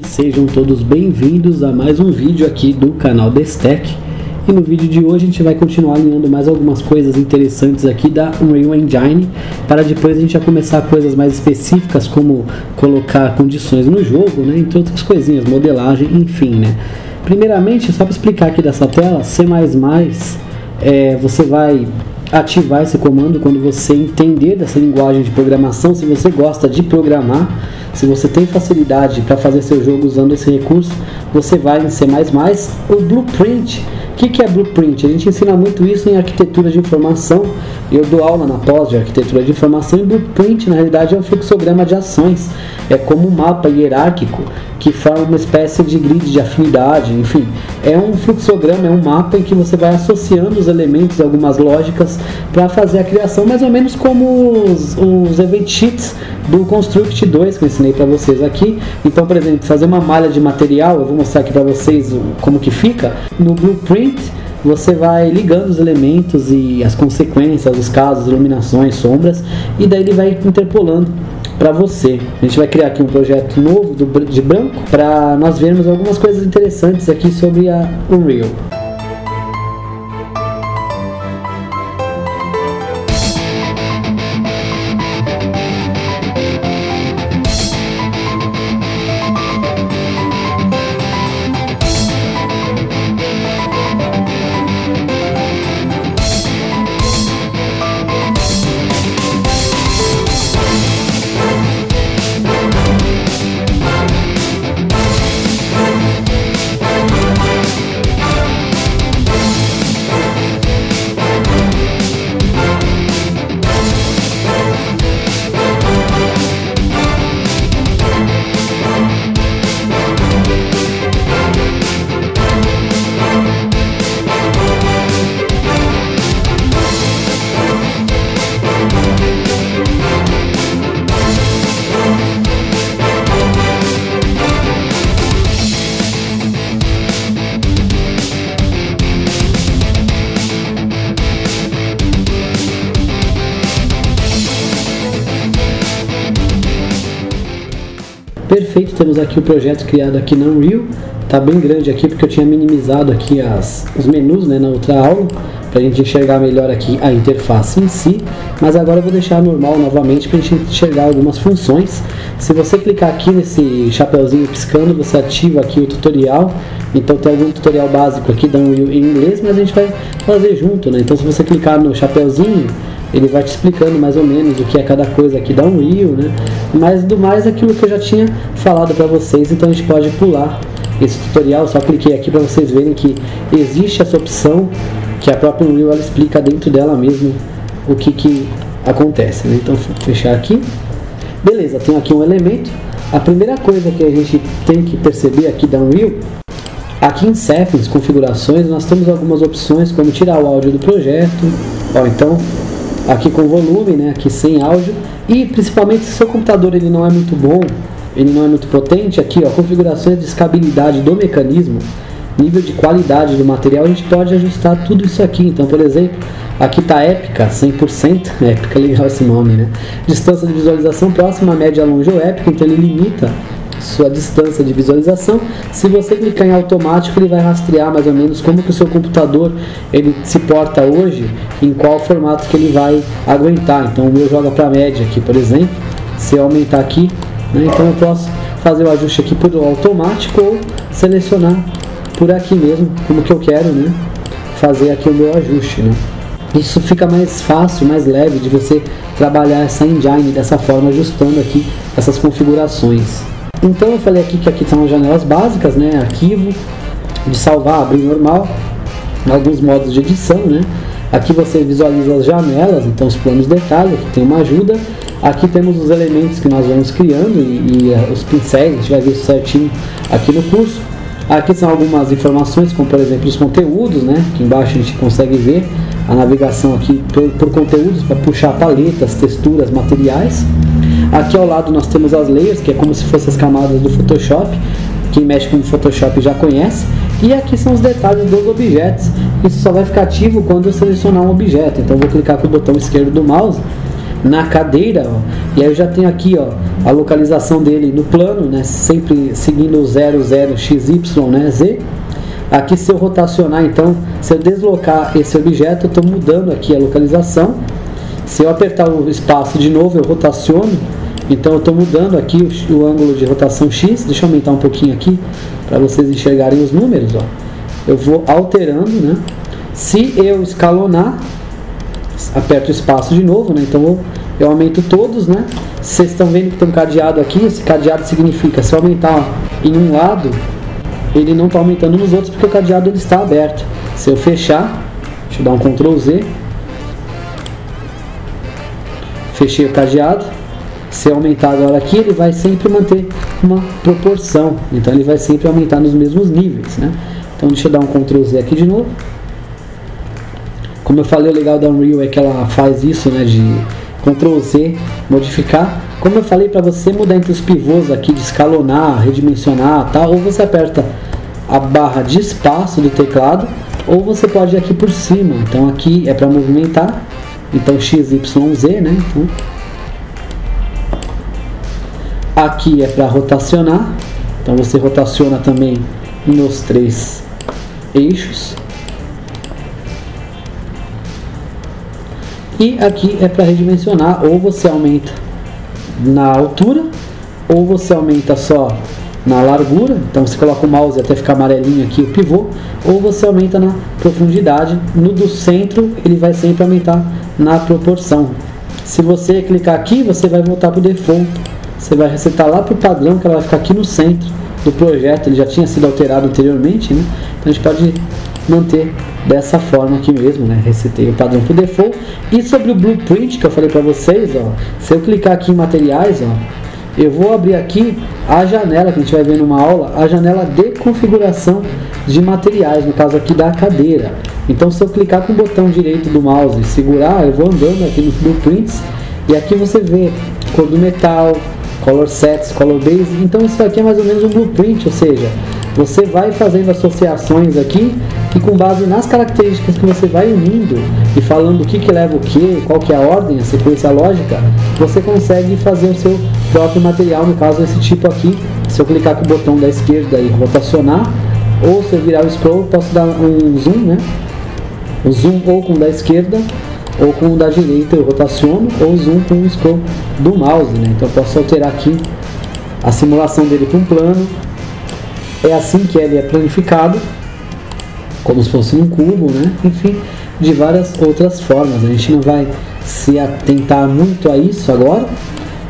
Sejam todos bem-vindos a mais um vídeo aqui do canal Destech. E no vídeo de hoje a gente vai continuar alinhando mais algumas coisas interessantes aqui da Unreal Engine, para depois a gente já começar coisas mais específicas, como colocar condições no jogo, né, entre outras coisinhas, modelagem, enfim, né. Primeiramente, só para explicar aqui dessa tela, C++, você vai ativar esse comando quando você entender dessa linguagem de programação. Se você gosta de programar, se você tem facilidade para fazer seu jogo usando esse recurso, você vai em C++. O Blueprint, o que é Blueprint? A gente ensina muito isso em arquitetura de informação. Eu dou aula na pós de arquitetura de informação, e Blueprint na realidade é um fluxograma de ações. É como um mapa hierárquico que forma uma espécie de grid de afinidade, enfim. É um fluxograma, é um mapa em que você vai associando os elementos, algumas lógicas, para fazer a criação, mais ou menos como os event sheets do Construct 2 que eu ensinei para vocês aqui. Então, por exemplo, fazer uma malha de material, eu vou mostrar aqui para vocês como que fica. No Blueprint, você vai ligando os elementos e as consequências, os casos, iluminações, sombras, e daí ele vai interpolando para você. A gente vai criar aqui um projeto novo de branco para nós vermos algumas coisas interessantes aqui sobre a Unreal. Perfeito, temos aqui o projeto criado aqui na Unreal. Tá bem grande aqui porque eu tinha minimizado aqui os menus, né, na outra aula, para a gente enxergar melhor aqui a interface em si. Mas agora eu vou deixar normal novamente para a gente enxergar algumas funções. Se você clicar aqui nesse chapeuzinho piscando, você ativa aqui o tutorial. Então tem algum tutorial básico aqui da Unreal em inglês, mas a gente vai fazer junto, né? Então se você clicar no chapeuzinho, ele vai te explicando mais ou menos o que é cada coisa aqui da Unreal, né? Mas do mais aquilo que eu já tinha falado para vocês, então a gente pode pular esse tutorial. Só cliquei aqui para vocês verem que existe essa opção, que a própria Unreal ela explica dentro dela mesmo o que acontece, né? Então vou fechar aqui. Beleza, tem aqui um elemento. A primeira coisa que a gente tem que perceber aqui da Unreal, aqui em Settings, configurações, nós temos algumas opções como tirar o áudio do projeto, então aqui com volume, né, aqui sem áudio, e principalmente se o seu computador ele não é muito bom, ele não é muito potente, aqui ó, configurações de escabilidade do mecanismo, nível de qualidade do material, a gente pode ajustar tudo isso aqui. Então, por exemplo, aqui está épica, 100%, épica, legal esse nome, né, distância de visualização próxima, média, longe ou épica, então ele limita sua distância de visualização. Se você clicar em automático, ele vai rastrear mais ou menos como que o seu computador ele se porta hoje, em qual formato que ele vai aguentar. Então o meu joga para média aqui, por exemplo. Se eu aumentar aqui, né, então eu posso fazer o ajuste aqui por automático ou selecionar por aqui mesmo, como que eu quero, né, fazer aqui o meu ajuste, né. Isso fica mais fácil, mais leve de você trabalhar essa engine dessa forma, ajustando aqui essas configurações. Então eu falei aqui que aqui são as janelas básicas, né, arquivo, de salvar, abrir normal, alguns modos de edição, né. Aqui você visualiza as janelas, então os planos de detalhe, aqui tem uma ajuda. Aqui temos os elementos que nós vamos criando e os pincéis, a gente vai ver isso certinho aqui no curso. Aqui são algumas informações, como por exemplo os conteúdos, né, aqui embaixo a gente consegue ver a navegação aqui por conteúdos, para puxar paletas, texturas, materiais. Aqui ao lado nós temos as layers, que é como se fossem as camadas do Photoshop. Quem mexe com o Photoshop já conhece. E aqui são os detalhes dos objetos. Isso só vai ficar ativo quando eu selecionar um objeto. Então eu vou clicar com o botão esquerdo do mouse na cadeira, ó, e aí eu já tenho aqui, ó, a localização dele no plano, né, sempre seguindo o 00xy, né, z. Aqui, se eu rotacionar, então, se eu deslocar esse objeto, eu estou mudando aqui a localização. Se eu apertar o espaço de novo, eu rotaciono, então eu estou mudando aqui o ângulo de rotação x. Deixa eu aumentar um pouquinho aqui para vocês enxergarem os números, ó. Eu vou alterando, né? Se eu escalonar, aperto o espaço de novo, né? Então eu aumento todos, né? Vocês estão vendo que tem um cadeado aqui. Esse cadeado significa, se eu aumentar em um lado, ele não está aumentando nos outros porque o cadeado ele está aberto. Se eu fechar, deixa eu dar um Ctrl Z, fechei o cadeado. Se eu aumentar agora aqui, ele vai sempre manter uma proporção, então ele vai sempre aumentar nos mesmos níveis, né? Então deixa eu dar um Ctrl Z aqui de novo. Como eu falei, o legal da Unreal é que ela faz isso, né, de Ctrl Z, modificar. Como eu falei, para você mudar entre os pivôs aqui, de escalonar, redimensionar, tá? Ou você aperta a barra de espaço do teclado, ou você pode ir aqui por cima. Então aqui é para movimentar, então XYZ, né? Então, aqui é para rotacionar, então você rotaciona também nos 3 eixos. E aqui é para redimensionar, ou você aumenta na altura, ou você aumenta só na largura, então você coloca o mouse até ficar amarelinho aqui o pivô, ou você aumenta na profundidade. No do centro ele vai sempre aumentar na proporção. Se você clicar aqui, você vai voltar para o default, você vai resetar lá para o padrão, que ela vai ficar aqui no centro do projeto. Ele já tinha sido alterado anteriormente, né? Então a gente pode manter dessa forma aqui mesmo, né? Resetei o padrão para o default. E sobre o blueprint que eu falei para vocês, ó, se eu clicar aqui em materiais, ó, eu vou abrir aqui a janela que a gente vai ver numa aula, a janela de configuração de materiais, no caso aqui da cadeira. Então, se eu clicar com o botão direito do mouse e segurar, eu vou andando aqui nos blueprints, e aqui você vê cor do metal, color sets, color base. Então isso aqui é mais ou menos um blueprint, ou seja, você vai fazendo associações aqui e com base nas características que você vai unindo e falando o que leva o que, qual que é a ordem, a sequência lógica, você consegue fazer o seu próprio material, no caso esse tipo aqui. Se eu clicar com o botão da esquerda e rotacionar, ou se eu virar o scroll, posso dar um zoom, né? O zoom ou com o da esquerda ou com o da direita eu rotaciono, ou zoom com o scroll do mouse, né? Então eu posso alterar aqui a simulação dele para um plano. É assim que ele é planificado, como se fosse um cubo, né? Enfim, de várias outras formas. A gente não vai se atentar muito a isso agora.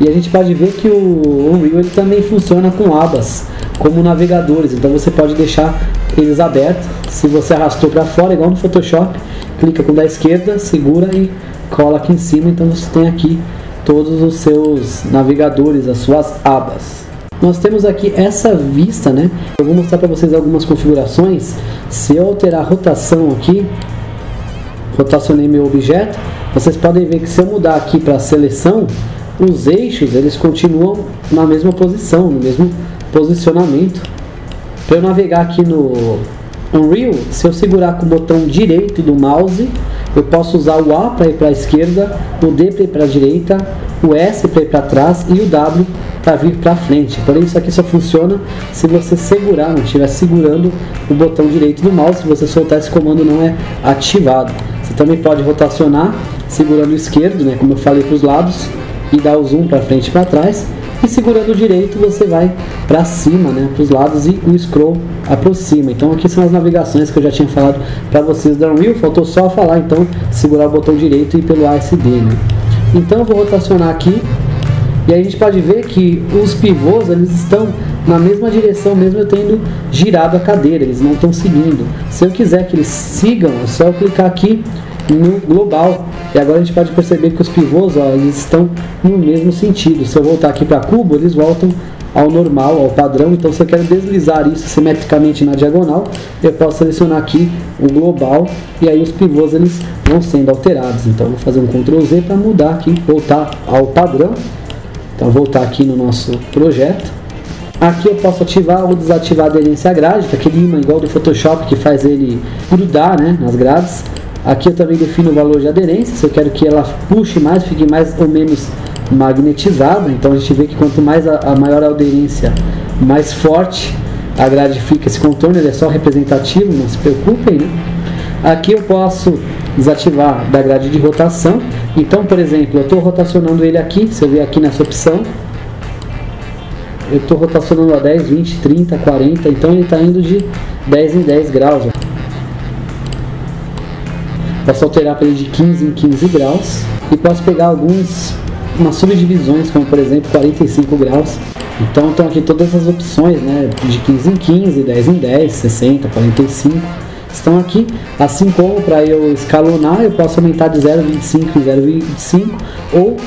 E a gente pode ver que o Unreal ele também funciona com abas, como navegadores. Então você pode deixar eles abertos. Se você arrastou para fora, igual no Photoshop, clica com o da esquerda, segura e cola aqui em cima. Então você tem aqui todos os seus navegadores, as suas abas. Nós temos aqui essa vista, né? Eu vou mostrar para vocês algumas configurações. Se eu alterar a rotação aqui, rotacionei meu objeto, vocês podem ver que se eu mudar aqui para a seleção, os eixos eles continuam na mesma posição, no mesmo posicionamento. Para eu navegar aqui no Unreal, se eu segurar com o botão direito do mouse, eu posso usar o A para ir para a esquerda, o D para ir para a direita, o S para ir para trás e o W para vir para frente. Porém, isso aqui só funciona se você segurar, não estiver segurando o botão direito do mouse. Se você soltar, esse comando não é ativado. Você também pode rotacionar segurando o esquerdo, né, como eu falei, para os lados, e dar o zoom para frente e para trás. E segurando o direito você vai para cima, né, para os lados, e o scroll aproxima. Então aqui são as navegações que eu já tinha falado para vocês da Unreal. Faltou só falar, então, segurar o botão direito e ir pelo ASD, né. Então eu vou rotacionar aqui, e aí a gente pode ver que os pivôs eles estão na mesma direção, mesmo eu tendo girado a cadeira, eles não estão seguindo. Se eu quiser que eles sigam, é só eu clicar aqui no global, e agora a gente pode perceber que os pivôs, ó, eles estão no mesmo sentido. Se eu voltar aqui para cubo, eles voltam ao normal, ao padrão. Então se eu quero deslizar isso simetricamente na diagonal, eu posso selecionar aqui o global, e aí os pivôs eles vão sendo alterados. Então eu vou fazer um Ctrl Z para mudar aqui, voltar ao padrão. Então voltar aqui no nosso projeto. Aqui eu posso ativar ou desativar a aderência à grade, que é aquele imã igual do Photoshop que faz ele grudar, né, nas grades. Aqui eu também defino o valor de aderência, se eu quero que ela puxe mais, fique mais ou menos magnetizada. Então a gente vê que quanto mais a maior a aderência, mais forte a grade fica. Esse contorno ele é só representativo, não se preocupem, né? Aqui eu posso desativar da grade de rotação. Então, por exemplo, eu estou rotacionando ele aqui, você vê aqui nessa opção, eu estou rotacionando a 10, 20, 30, 40, então ele está indo de 10 em 10 graus. Ó. Posso alterar para ele de 15 em 15 graus e posso pegar umas subdivisões, como por exemplo 45 graus. Então estão aqui todas as opções, né, de 15 em 15, 10 em 10, 60, 45, estão aqui. Assim como para eu escalonar, eu posso aumentar de 0,25 em 0,25 ou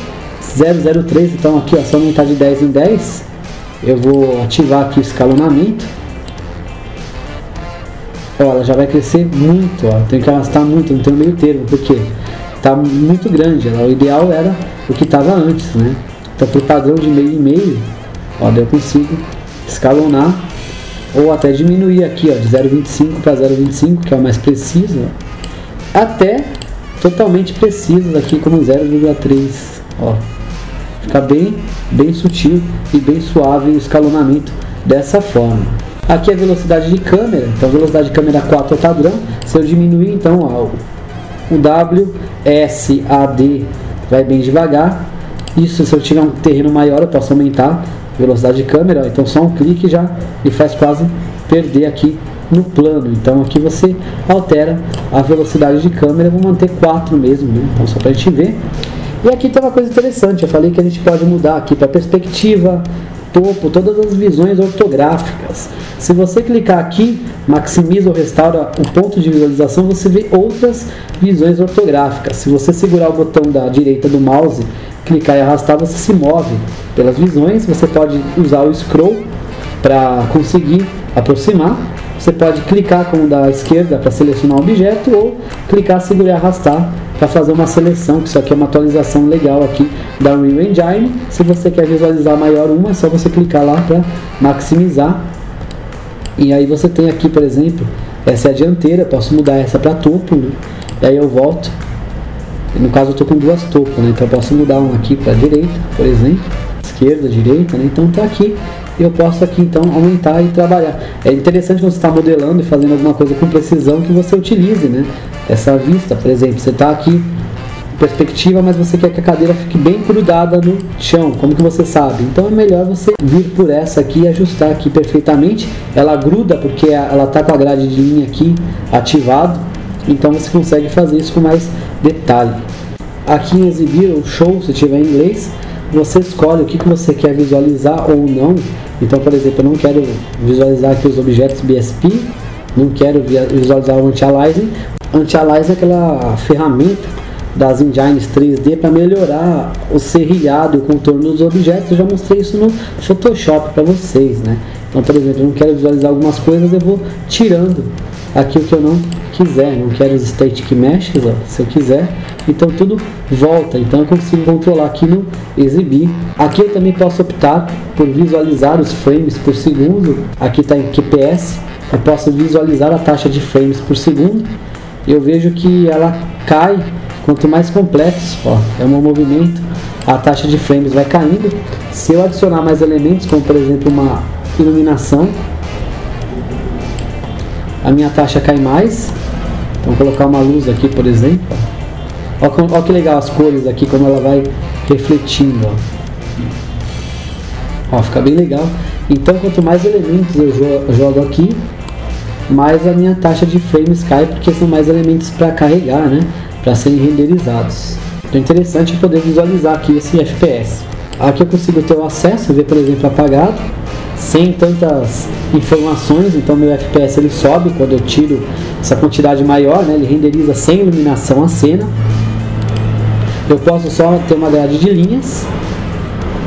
0,03, então aqui ó, se eu aumentar de 10 em 10, eu vou ativar aqui o escalonamento. Ó, ela já vai crescer muito, ó. Tenho que arrastar muito, não tem meio termo, porque está muito grande. O ideal era o que estava antes, né? Então, para o padrão de meio e meio, ó, eu consigo escalonar ou até diminuir aqui, ó, de 0,25 para 0,25, que é o mais preciso, ó, até totalmente preciso aqui como 0,3, ó. Fica bem sutil e bem suave o escalonamento dessa forma. Aqui é a velocidade de câmera, então velocidade de câmera 4 é padrão. Se eu diminuir, então ó, o WSAD vai bem devagar. Isso, se eu tiver um terreno maior, eu posso aumentar a velocidade de câmera, ó, então só um clique já me faz quase perder aqui no plano. Então aqui você altera a velocidade de câmera, eu vou manter 4 mesmo, né? Então só para a gente ver. E aqui tem uma coisa interessante, eu falei que a gente pode mudar aqui para perspectiva, topo, todas as visões ortográficas. Se você clicar aqui, maximiza ou restaura o ponto de visualização, você vê outras visões ortográficas. Se você segurar o botão da direita do mouse, clicar e arrastar, você se move pelas visões. Você pode usar o scroll para conseguir aproximar. Você pode clicar com o da esquerda para selecionar um objeto ou clicar, segurar e arrastar para fazer uma seleção, que isso aqui é uma atualização legal aqui da Unreal Engine. Se você quer visualizar maior uma, é só você clicar lá para maximizar. E aí você tem aqui, por exemplo, essa é a dianteira, posso mudar essa para topo, né? E aí eu volto. No caso eu estou com duas topos, né? Então eu posso mudar uma aqui para a direita, por exemplo, esquerda, direita, né? Então tá aqui. Eu posso aqui então aumentar e trabalhar. É interessante quando você está modelando e fazendo alguma coisa com precisão que você utilize, né, essa vista. Por exemplo, você está aqui em perspectiva, mas você quer que a cadeira fique bem grudada no chão. Como que você sabe? Então é melhor você vir por essa aqui e ajustar aqui perfeitamente. Ela gruda porque ela está com a grade de linha aqui ativado. Então você consegue fazer isso com mais detalhe. Aqui em exibir o show, se tiver em inglês, você escolhe o que você quer visualizar ou não. Então, por exemplo, eu não quero visualizar aqui os objetos BSP, não quero visualizar o Anti-Aliasing. Anti-Aliasing é aquela ferramenta das engines 3D para melhorar o serrilhado e o contorno dos objetos. Eu já mostrei isso no Photoshop para vocês, né? Então, por exemplo, eu não quero visualizar algumas coisas, eu vou tirando aqui o que eu não quiser. Não quero os Static Meshes, ó, se eu quiser. Então tudo volta, então eu consigo controlar aqui no exibir. Aqui eu também posso optar por visualizar os frames por segundo. Aqui está em QPS, eu posso visualizar a taxa de frames por segundo. Eu vejo que ela cai quanto mais complexo, ó, é o meu movimento, a taxa de frames vai caindo. Se eu adicionar mais elementos, como por exemplo uma iluminação, a minha taxa cai mais. Então colocar uma luz aqui, por exemplo, ó. Olha que legal as cores aqui, como ela vai refletindo, ó, fica bem legal. Então quanto mais elementos eu jogo aqui, mais a minha taxa de frames cai, porque são mais elementos para carregar, né, para serem renderizados. Então é interessante poder visualizar aqui esse FPS. Aqui eu consigo ter o acesso, ver por exemplo apagado, sem tantas informações. Então meu FPS ele sobe quando eu tiro essa quantidade maior, né, ele renderiza sem iluminação a cena. Eu posso só ter uma grade de linhas.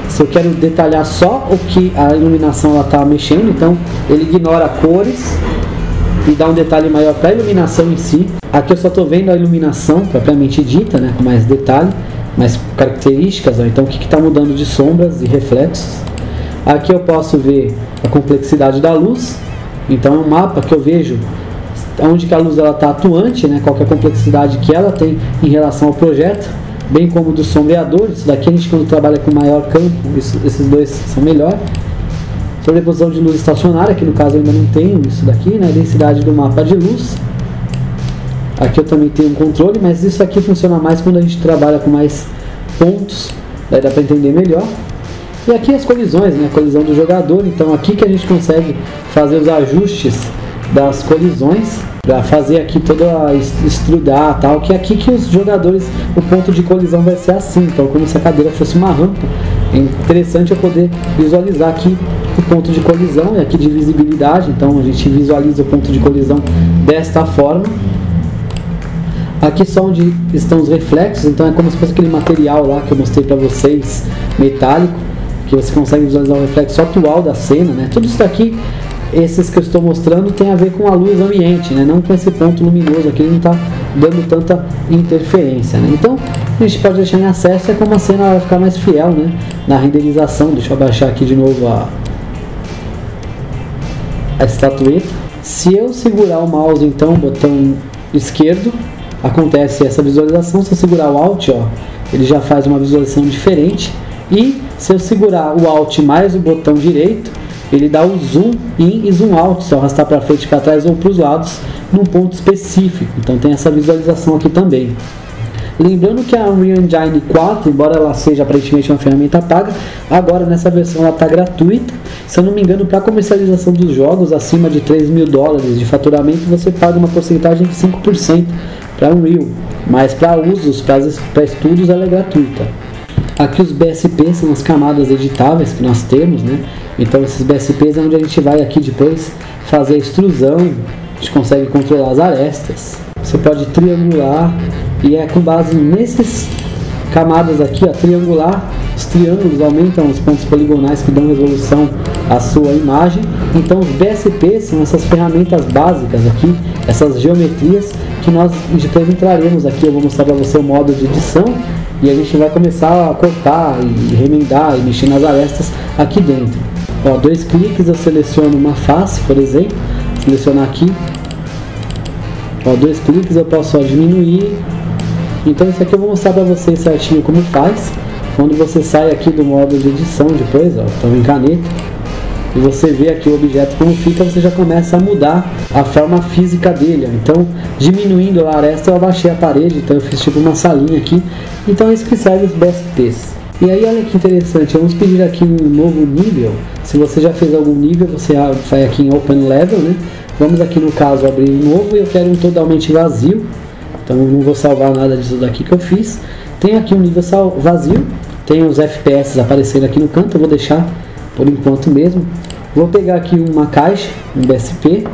Se eu quero detalhar só o que a iluminação está mexendo, então ele ignora cores e dá um detalhe maior para a iluminação em si. Aqui eu só estou vendo a iluminação propriamente dita, né, com mais detalhe, mais características, ó. Então o que está mudando de sombras e reflexos. Aqui eu posso ver a complexidade da luz. Então é um mapa que eu vejo onde que a luz está atuante, né? Qual que é a complexidade que ela tem em relação ao projeto, bem como do sombreador. Isso daqui a gente, quando trabalha com maior campo, esses dois são melhores. Sobreposição de luz estacionária, que no caso eu ainda não tenho isso daqui, né? Densidade do mapa de luz. Aqui eu também tenho um controle, mas isso aqui funciona mais quando a gente trabalha com mais pontos, daí dá para entender melhor. E aqui as colisões, né? A colisão do jogador. Então aqui que a gente consegue fazer os ajustes das colisões, para fazer aqui toda a estrudar tal, que é aqui que os jogadores, o ponto de colisão vai ser assim, então como se a cadeira fosse uma rampa. É interessante eu poder visualizar aqui o ponto de colisão, e aqui de visibilidade, então a gente visualiza o ponto de colisão desta forma. Aqui só onde estão os reflexos, então é como se fosse aquele material lá que eu mostrei para vocês, metálico, que você consegue visualizar o reflexo atual da cena, né? Tudo isso daqui, esses que eu estou mostrando, tem a ver com a luz ambiente, né? Não com esse ponto luminoso aqui, ele não está dando tanta interferência, né? Então a gente pode deixar em acesso, é como a cena vai ficar mais fiel, né? Na renderização. Deixa eu abaixar aqui de novo a estatueta. Se eu segurar o mouse, então, o botão esquerdo, acontece essa visualização. Se eu segurar o Alt, ó, ele já faz uma visualização diferente. E se eu segurar o Alt mais o botão direito, ele dá o zoom in e zoom out, se eu arrastar para frente, para trás ou para os lados, num ponto específico. Então tem essa visualização aqui também. Lembrando que a Unreal Engine 4, embora ela seja aparentemente uma ferramenta paga, agora nessa versão ela está gratuita. Se eu não me engano, para comercialização dos jogos acima de $3.000 de faturamento, você paga uma porcentagem de 5% para Unreal, mas para usos, para estudos, ela é gratuita. Aqui os BSPs são as camadas editáveis que nós temos, né? Então esses BSPs é onde a gente vai aqui depois fazer a extrusão, a gente consegue controlar as arestas. Você pode triangular, e é com base nesses camadas aqui, ó, triangular, os triângulos aumentam os pontos poligonais que dão resolução à sua imagem. Então os BSPs são essas ferramentas básicas aqui, essas geometrias que nós depois entraremos aqui. Eu vou mostrar para você o modo de edição e a gente vai começar a cortar e remendar e mexer nas arestas aqui dentro. Ó, 2 cliques eu seleciono uma face, por exemplo, selecionar aqui. Ó, 2 cliques eu posso só diminuir. Então isso aqui eu vou mostrar para vocês certinho como faz. Quando você sai aqui do modo de edição depois, ó, então em caneta, e você vê aqui o objeto como fica, você já começa a mudar a forma física dele. Então, diminuindo a aresta, eu abaixei a parede, então eu fiz tipo uma salinha aqui. Então é isso que serve os BSPs. E aí olha que interessante, vamos pedir aqui um novo nível. Se você já fez algum nível, você vai aqui em Open Level, né? Vamos aqui no caso abrir um novo e eu quero um totalmente vazio. Então eu não vou salvar nada disso daqui que eu fiz. Tem aqui um nível vazio, tem os FPS aparecendo aqui no canto, eu vou deixar por enquanto mesmo. Vou pegar aqui uma caixa, um BSP,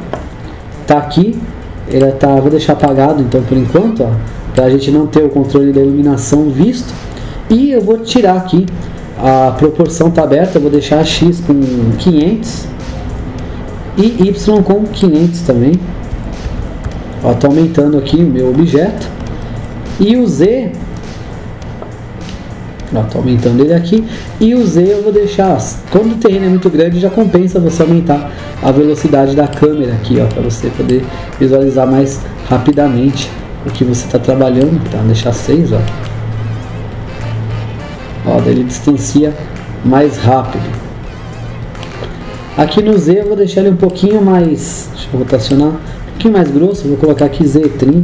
tá aqui, vou deixar apagado então por enquanto, ó, pra gente não ter o controle da iluminação visto. E eu vou tirar aqui, a proporção tá aberta, eu vou deixar X com 500 e Y com 500 também. Ó, tô aumentando aqui o meu objeto. E o Z, ó, tô aumentando ele aqui. E o Z eu vou deixar, quando o terreno é muito grande, já compensa você aumentar a velocidade da câmera aqui, ó, para você poder visualizar mais rapidamente o que você está trabalhando. Tá, deixar 6, ó. Ó, daí ele distancia mais rápido. Aqui no Z eu vou deixar ele um pouquinho mais, deixa eu rotacionar, um pouquinho mais grosso, vou colocar aqui Z30.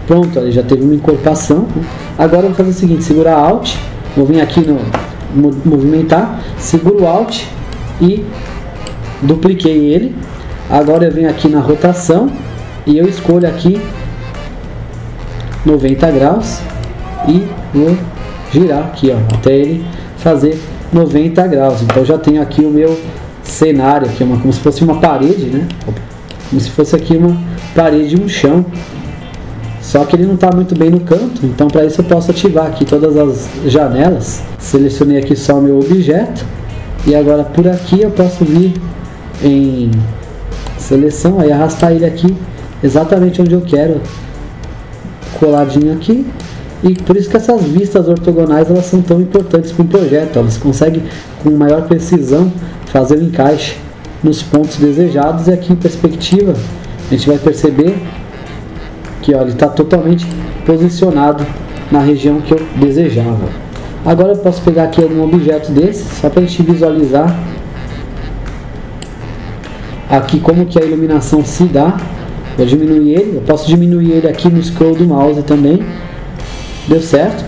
Pronto, ele já teve uma encorpação, né? Agora eu vou fazer o seguinte, segurar Alt, vou vir aqui no movimentar, seguro o Alt e dupliquei ele. Agora eu venho aqui na rotação e eu escolho aqui 90 graus e vou girar aqui, ó, até ele fazer 90 graus. Então eu já tenho aqui o meu cenário, que é como se fosse uma parede, né? Como se fosse aqui uma parede e um chão. Só que ele não está muito bem no canto, então para isso eu posso ativar aqui todas as janelas. Selecionei aqui só o meu objeto. E agora por aqui eu posso vir em seleção, aí arrastar ele aqui exatamente onde eu quero, coladinho aqui. E por isso que essas vistas ortogonais elas são tão importantes para um projeto. Elas conseguem com maior precisão fazer o encaixe nos pontos desejados. E aqui em perspectiva a gente vai perceber que ó, ele está totalmente posicionado na região que eu desejava. Agora eu posso pegar aqui algum objeto desse, só para a gente visualizar aqui como que a iluminação se dá. Vou diminuir ele, eu posso diminuir ele aqui no scroll do mouse também. Deu certo.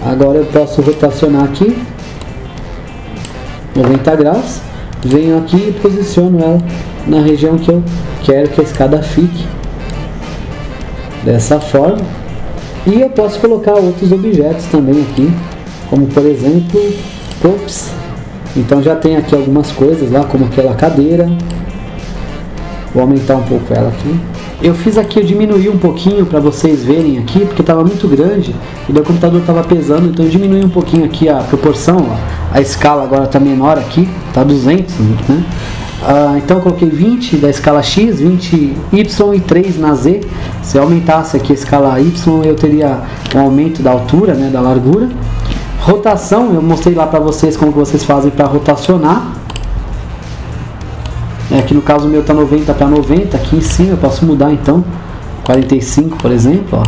Agora eu posso rotacionar aqui 90 graus. Venho aqui e posiciono ela na região que eu quero que a escada fique. Dessa forma. E eu posso colocar outros objetos também aqui, como por exemplo props. Então já tem aqui algumas coisas lá, como aquela cadeira. Vou aumentar um pouco ela aqui. Eu fiz aqui, eu diminuí um pouquinho para vocês verem aqui, porque estava muito grande e o computador estava pesando, então eu diminui um pouquinho aqui a proporção, ó. A escala agora está menor aqui, está 200, né? Então eu coloquei 20 da escala X, 20 Y e 3 na Z. Se eu aumentasse aqui a escala Y, eu teria um aumento da altura, né, da largura. Rotação, eu mostrei lá para vocês como que vocês fazem para rotacionar. Aqui no caso o meu está 90 para 90, aqui em cima eu posso mudar então 45, por exemplo, ó.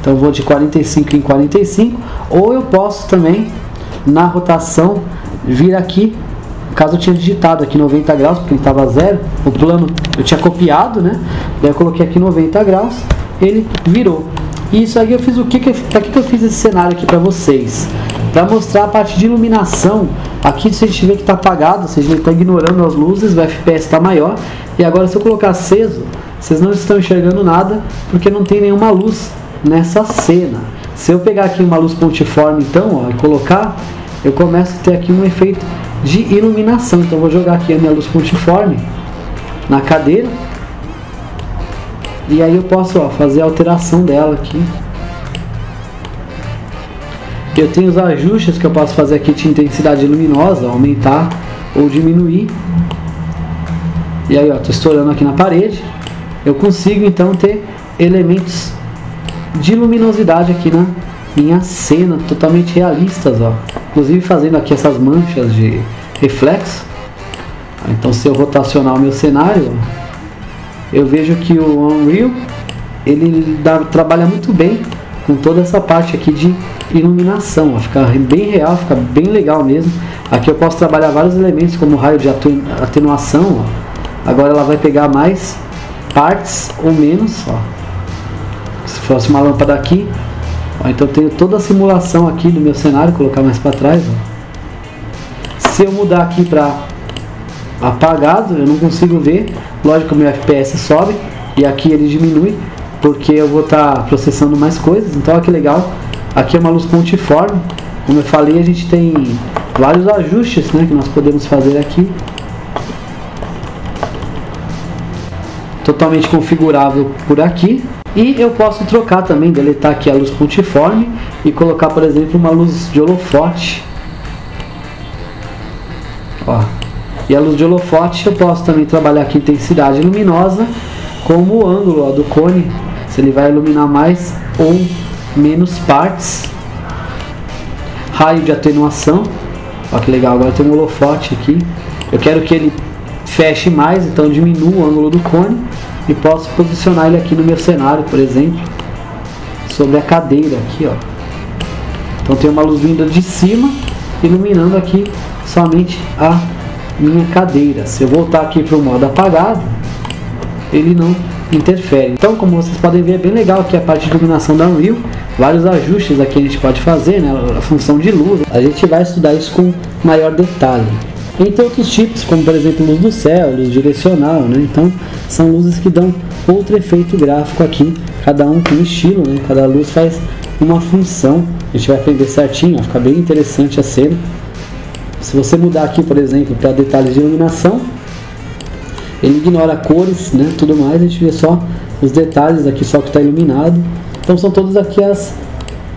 Então eu vou de 45 em 45, ou eu posso também na rotação vir aqui, no caso eu tinha digitado aqui 90 graus porque ele estava zero, o plano eu tinha copiado, né? Daí eu coloquei aqui 90 graus, ele virou. E isso aí eu fiz o que para que eu fiz esse cenário aqui para vocês? Para mostrar a parte de iluminação. Aqui se a gente vê que está apagado, ou seja, ele está ignorando as luzes, o FPS está maior. E agora se eu colocar aceso, vocês não estão enxergando nada, porque não tem nenhuma luz nessa cena. Se eu pegar aqui uma luz pontiforme então, ó, e colocar, eu começo a ter aqui um efeito de iluminação. Então eu vou jogar aqui a minha luz pontiforme na cadeira. E aí eu posso, ó, fazer a alteração dela aqui. Eu tenho os ajustes que eu posso fazer aqui de intensidade luminosa, aumentar ou diminuir. E aí, ó, tô estourando aqui na parede. Eu consigo então ter elementos de luminosidade aqui na minha cena, totalmente realistas, ó. Inclusive fazendo aqui essas manchas de reflexo. Então se eu rotacionar o meu cenário, ó, eu vejo que o Unreal ele trabalha muito bem com toda essa parte aqui de iluminação, ó, fica bem real, fica bem legal mesmo. Aqui eu posso trabalhar vários elementos como raio de atenuação, ó. Agora ela vai pegar mais partes ou menos, ó. Se fosse uma lâmpada aqui, ó, então eu tenho toda a simulação aqui do meu cenário, colocar mais para trás, ó. Se eu mudar aqui para apagado, eu não consigo ver. Lógico que o meu FPS sobe e aqui ele diminui, porque eu vou estar processando mais coisas. Então olha que legal, aqui é uma luz pontiforme. Como eu falei, a gente tem vários ajustes, né, que nós podemos fazer aqui, totalmente configurável por aqui. E eu posso trocar também, deletar aqui a luz pontiforme e colocar, por exemplo, uma luz de holofote, ó. E a luz de holofote eu posso também trabalhar aqui intensidade luminosa, como o ângulo, ó, do cone, se ele vai iluminar mais ou menos partes. Raio de atenuação, ó que legal, agora tem um holofote aqui. Eu quero que ele feche mais, então eu diminuo o ângulo do cone e posso posicionar ele aqui no meu cenário, por exemplo, sobre a cadeira aqui, ó. Então tem uma luz vinda de cima, iluminando aqui somente a minha cadeira. Se eu voltar aqui para o modo apagado, ele não interfere. Então, como vocês podem ver, é bem legal aqui a parte de iluminação da Unreal. Vários ajustes aqui a gente pode fazer, né? A função de luz. A gente vai estudar isso com maior detalhe. Entre outros tipos, como por exemplo luz do céu, luz direcional, né? Então, são luzes que dão outro efeito gráfico aqui, cada um com um estilo, né? Cada luz faz uma função. A gente vai aprender certinho, ó, fica bem interessante a cena. Se você mudar aqui, por exemplo, para detalhes de iluminação, ele ignora cores, né, tudo mais, a gente vê só os detalhes aqui, só que está iluminado. Então são todas aqui as,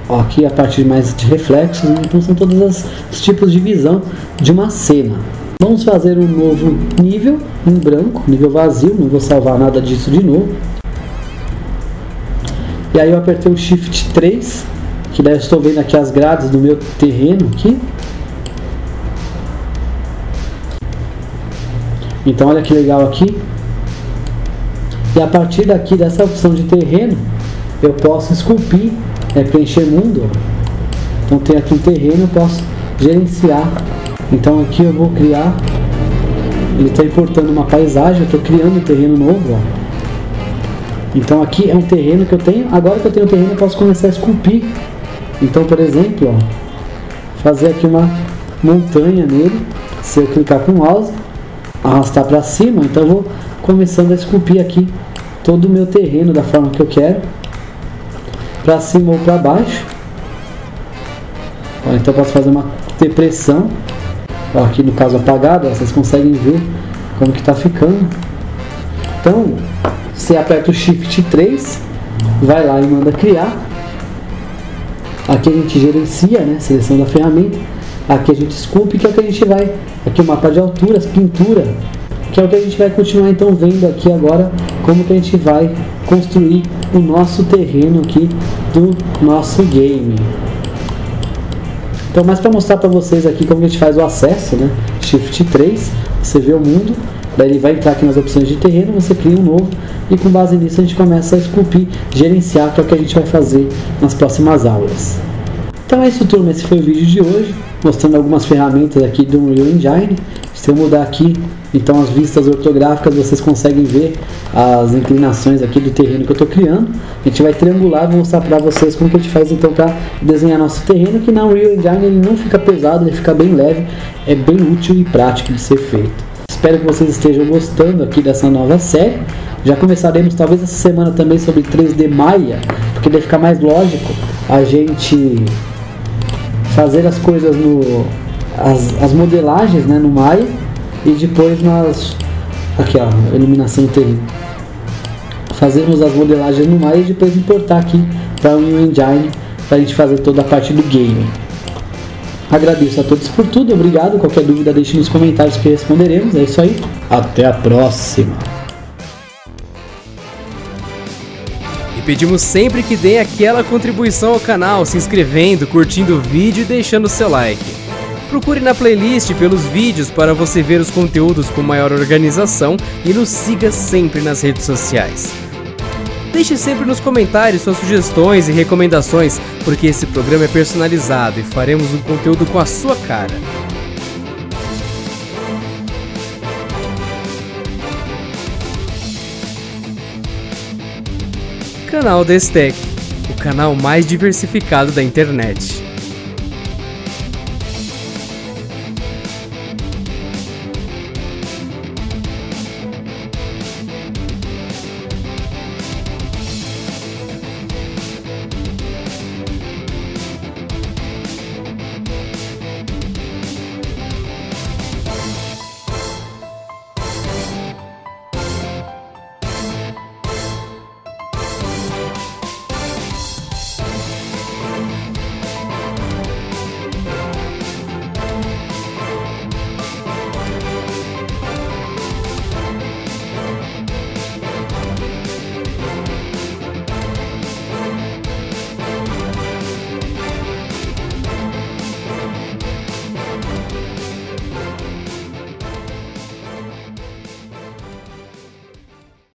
ó, aqui a parte mais de reflexos, né? Então são todos os tipos de visão de uma cena. Vamos fazer um novo nível em branco, nível vazio, não vou salvar nada disso de novo. E aí eu apertei o Shift 3, que daí eu estou vendo aqui as grades do meu terreno aqui. Então olha que legal aqui. E a partir daqui dessa opção de terreno, eu posso esculpir, preencher mundo. Então tem aqui um terreno, eu posso gerenciar. Então aqui eu vou criar, ele está importando uma paisagem, eu estou criando um terreno novo, ó. Então aqui é um terreno que eu tenho, agora que eu tenho o terreno eu posso começar a esculpir. Então, por exemplo, ó, fazer aqui uma montanha nele, se eu clicar com o mouse, arrastar para cima, então eu vou começando a esculpir aqui todo o meu terreno da forma que eu quero, para cima ou para baixo. Ó, então eu posso fazer uma depressão, ó, aqui no caso apagado, ó, vocês conseguem ver como que está ficando. Então você aperta o Shift 3, vai lá e manda criar. Aqui a gente gerencia, né, seleção da ferramenta. Aqui a gente esculpe, que é o que a gente vai, aqui o mapa de alturas, pintura, que é o que a gente vai continuar então vendo aqui agora, como que a gente vai construir o nosso terreno aqui do nosso game. Então, mais para mostrar para vocês aqui como que a gente faz o acesso, né, Shift 3, você vê o mundo, daí ele vai entrar aqui nas opções de terreno, você cria um novo, e com base nisso a gente começa a esculpir, gerenciar, que é o que a gente vai fazer nas próximas aulas. Então é isso, turma, esse foi o vídeo de hoje, mostrando algumas ferramentas aqui do Unreal Engine. Se eu mudar aqui, então as vistas ortográficas, vocês conseguem ver as inclinações aqui do terreno que eu estou criando. A gente vai triangular e vou mostrar para vocês como que a gente faz então para desenhar nosso terreno, que na Unreal Engine ele não fica pesado, ele fica bem leve, é bem útil e prático de ser feito. Espero que vocês estejam gostando aqui dessa nova série. Já começaremos talvez essa semana também sobre 3D Maya, porque daí fica mais lógico a gente fazer as coisas as modelagens, né, no Maya, e depois aqui ó, iluminação do terreno, fazermos as modelagens no Maya e depois importar aqui para o Unreal Engine para a gente fazer toda a parte do game. Agradeço a todos por tudo, obrigado. Qualquer dúvida deixe nos comentários que responderemos. É isso aí, até a próxima. Pedimos sempre que deem aquela contribuição ao canal, se inscrevendo, curtindo o vídeo e deixando seu like. Procure na playlist pelos vídeos para você ver os conteúdos com maior organização e nos siga sempre nas redes sociais. Deixe sempre nos comentários suas sugestões e recomendações, porque esse programa é personalizado e faremos um conteúdo com a sua cara. Canal Destec, o canal mais diversificado da internet.